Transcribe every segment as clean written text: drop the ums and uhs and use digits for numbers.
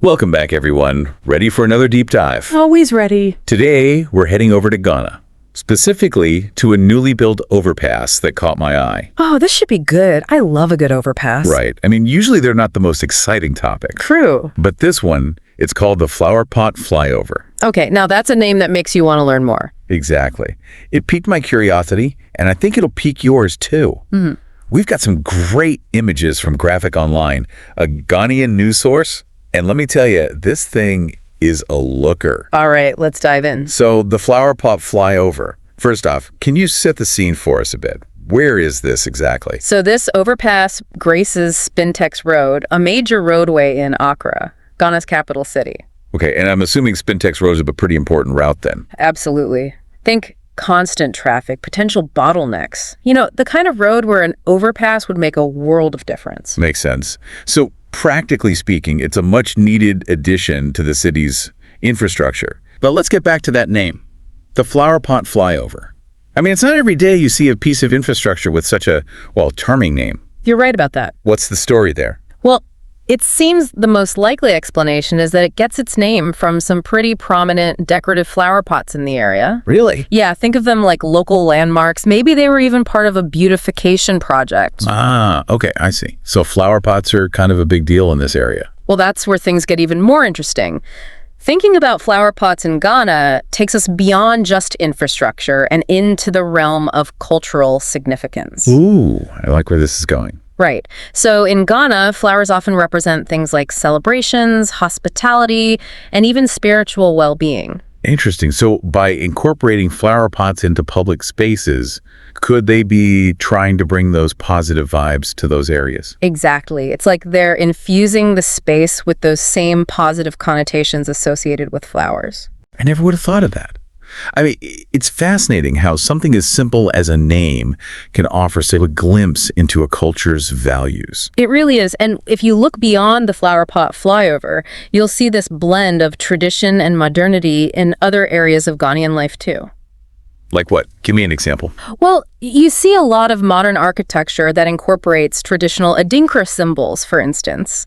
Welcome back, everyone. Ready for another deep dive? Always ready. Today, we're heading over to Ghana, specifically to a newly built overpass that caught my eye. Oh, this should be good. I love a good overpass. Right. I mean, usually they're not the most exciting topic. True. But this one, it's called the Flowerpot Flyover. Okay, now that's a name that makes you want to learn more. Exactly. It piqued my curiosity, and I think it'll pique yours too. We've got some great images from Graphic Online, a Ghanaian news source. And let me tell you, this thing is a looker. All right, let's dive in. So the Flowerpot Flyover. First off, can you set the scene for us a bit? Where is this exactly? So this overpass graces Spintex Road, a major roadway in Accra, Ghana's capital city. Okay, and I'm assuming Spintex Road is a pretty important route then. Absolutely. Think constant traffic, potential bottlenecks. You know, the kind of road where an overpass would make a world of difference. Makes sense. So practically speaking, it's a much needed addition to the city's infrastructure. But let's get back to that name, the Flowerpot Flyover. I mean, it's not every day you see a piece of infrastructure with such a, well, charming name. You're right about that. What's the story there? Well, it seems the most likely explanation is that it gets its name from some pretty prominent decorative flower pots in the area. Really? Yeah, think of them like local landmarks. Maybe they were even part of a beautification project. Ah, okay, I see. So flower pots are kind of a big deal in this area. Well, that's where things get even more interesting. Thinking about flower pots in Ghana takes us beyond just infrastructure and into the realm of cultural significance. Ooh, I like where this is going. Right. So in Ghana, flowers often represent things like celebrations, hospitality, and even spiritual well-being. Interesting. So by incorporating flower pots into public spaces, could they be trying to bring those positive vibes to those areas? Exactly. It's like they're infusing the space with those same positive connotations associated with flowers. I never would have thought of that. I mean, it's fascinating how something as simple as a name can offer, say, a glimpse into a culture's values. It really is. And if you look beyond the Flowerpot Flyover, you'll see this blend of tradition and modernity in other areas of Ghanaian life, too. Like what? Give me an example. Well, you see a lot of modern architecture that incorporates traditional Adinkra symbols, for instance.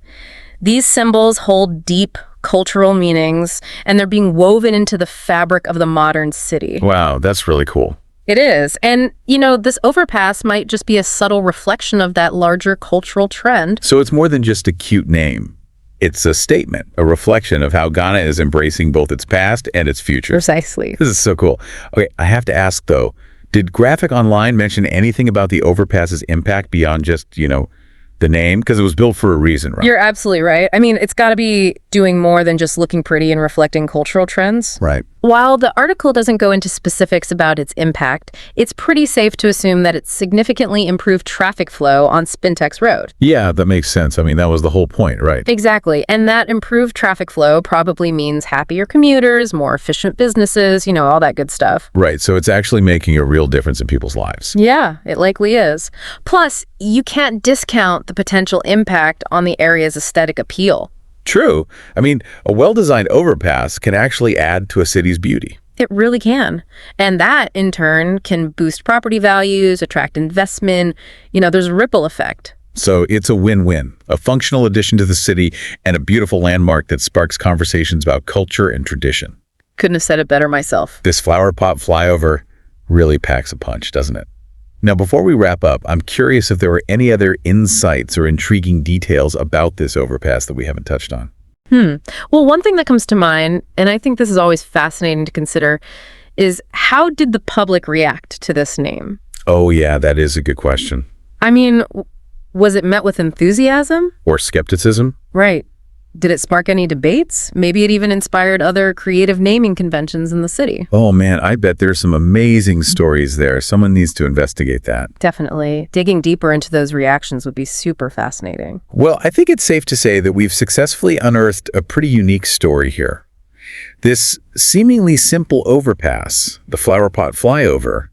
These symbols hold deep cultural meanings, and they're being woven into the fabric of the modern city. Wow, that's really cool. It is. And, you know, this overpass might just be a subtle reflection of that larger cultural trend. So it's more than just a cute name. It's a statement, a reflection of how Ghana is embracing both its past and its future. Precisely. This is so cool. Okay, I have to ask, though, did Graphic Online mention anything about the overpass's impact beyond just, the name? Because it was built for a reason, right? You're absolutely right. I mean, it's got to be doing more than just looking pretty and reflecting cultural trends. Right. While the article doesn't go into specifics about its impact, it's pretty safe to assume that it's significantly improved traffic flow on Spintex Road. Yeah, that makes sense. I mean, that was the whole point, right? Exactly. And that improved traffic flow probably means happier commuters, more efficient businesses, all that good stuff. Right. So it's actually making a real difference in people's lives. Yeah, it likely is. Plus, you can't discount the potential impact on the area's aesthetic appeal. True. I mean, a well-designed overpass can actually add to a city's beauty. It really can. And that, in turn, can boost property values, attract investment. There's a ripple effect. So it's a win-win, a functional addition to the city and a beautiful landmark that sparks conversations about culture and tradition. Couldn't have said it better myself. This Flowerpot Flyover really packs a punch, doesn't it? Now, before we wrap up, I'm curious if there were any other insights or intriguing details about this overpass that we haven't touched on. Well, one thing that comes to mind, and I think this is always fascinating to consider, is how did the public react to this name? Oh, yeah, that is a good question. I mean, was it met with enthusiasm? Or skepticism? Right. Did it spark any debates? Maybe it even inspired other creative naming conventions in the city. Oh man, I bet there's some amazing stories there. Someone needs to investigate that. Definitely. Digging deeper into those reactions would be super fascinating. Well, I think it's safe to say that we've successfully unearthed a pretty unique story here. This seemingly simple overpass, the Flowerpot Flyover,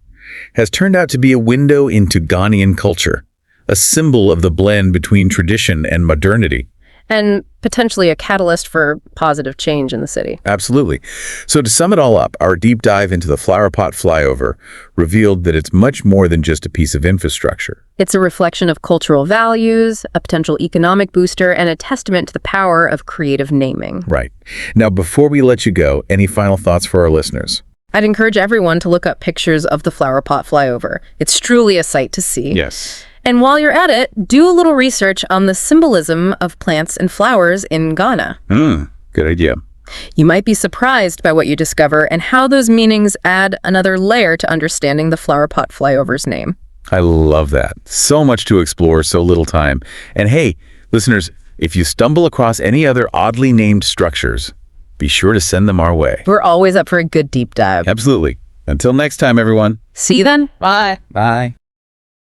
has turned out to be a window into Ghanaian culture, a symbol of the blend between tradition and modernity. and potentially a catalyst for positive change in the city. Absolutely. So to sum it all up, our deep dive into the Flowerpot flyover revealed that it's much more than just a piece of infrastructure. It's a reflection of cultural values, a potential economic booster, and a testament to the power of creative naming. Right. Now, before we let you go, any final thoughts for our listeners? I'd encourage everyone to look up pictures of the Flowerpot flyover. It's truly a sight to see. Yes. And while you're at it, do a little research on the symbolism of plants and flowers in Ghana. Good idea. You might be surprised by what you discover and how those meanings add another layer to understanding the Flowerpot flyover's name. I love that. So much to explore, so little time. And hey, listeners, if you stumble across any other oddly named structures, be sure to send them our way. We're always up for a good deep dive. Absolutely. Until next time, everyone. See you then. Bye. Bye.